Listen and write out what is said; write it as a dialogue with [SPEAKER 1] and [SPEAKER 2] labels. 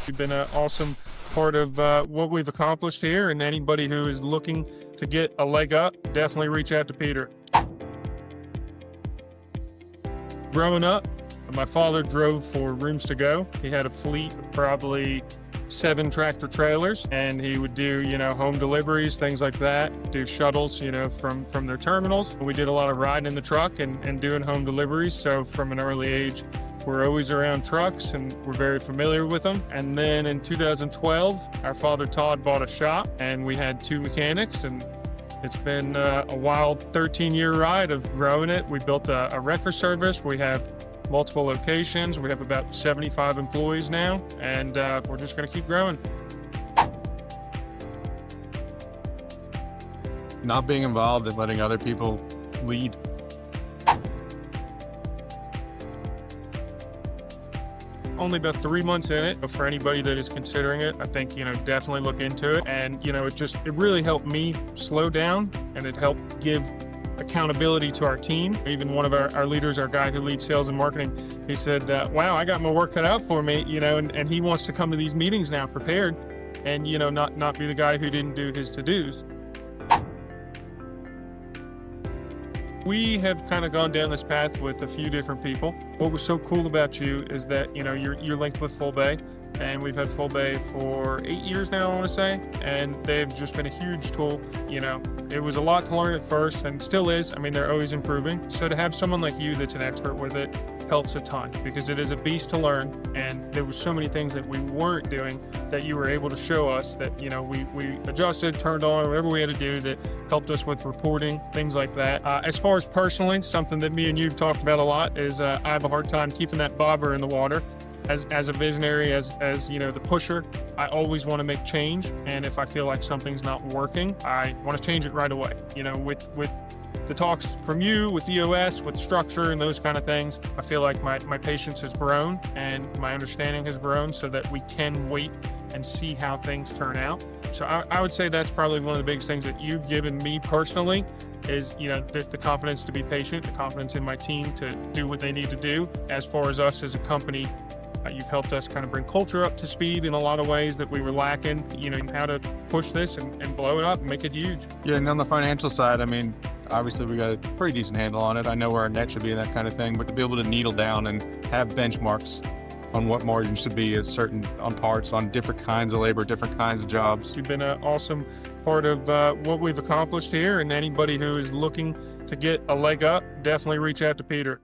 [SPEAKER 1] You've been an awesome part of what we've accomplished here, and anybody who is looking to get a leg up, definitely reach out to Peter. Growing up, my father drove for Rooms to Go. He had a fleet of probably 7 tractor trailers, and he would do, home deliveries, things like that, do shuttles, from their terminals. We did a lot of riding in the truck and doing home deliveries. So from an early age, we're always around trucks and we're very familiar with them. And then in 2012, our father Todd bought a shop and we had 2 mechanics, and it's been a wild 13-year ride of growing it. We built a wrecker service. We have multiple locations. We have about 75 employees now, and we're just going to keep growing.
[SPEAKER 2] Not being involved and letting other people lead.
[SPEAKER 1] Only about 3 months in it, but for anybody that is considering it, I think, definitely look into it. And, it really helped me slow down, and it helped give accountability to our team. Even one of our leaders, our guy who leads sales and marketing, he said, wow, I got my work cut out for me, and he wants to come to these meetings now prepared and, not be the guy who didn't do his to-dos. We have kind of gone down this path with a few different people. What was so cool about you is that, you're linked with Full Bay, and we've had Full Bay for 8 years now, I want to say, and they've just been a huge tool. It was a lot to learn at first, and still is. I mean, they're always improving. So to have someone like you that's an expert with it helps a ton, because it is a beast to learn, and there were so many things that we weren't doing that you were able to show us that, we adjusted, turned on, whatever we had to do that helped us with reporting, things like that. As far as personally, something that me and you've talked about a lot is I have a hard time keeping that bobber in the water. As a visionary, as the pusher, I always want to make change. And if I feel like something's not working, I want to change it right away. With the talks from you, with EOS, with structure and those kind of things, I feel like my patience has grown and my understanding has grown so that we can wait and see how things turn out. So I would say that's probably one of the biggest things that you've given me personally is, the confidence to be patient, the confidence in my team to do what they need to do. As far as us as a company, you've helped us kind of bring culture up to speed in a lot of ways that we were lacking, in how to push this and blow it up and make it huge.
[SPEAKER 2] Yeah, and on the financial side, obviously we got a pretty decent handle on it. I know where our net should be and that kind of thing, but to be able to needle down and have benchmarks on what margin should be on parts, on different kinds of labor, different kinds of jobs.
[SPEAKER 1] You've been an awesome part of what we've accomplished here, and anybody who is looking to get a leg up, definitely reach out to Peter.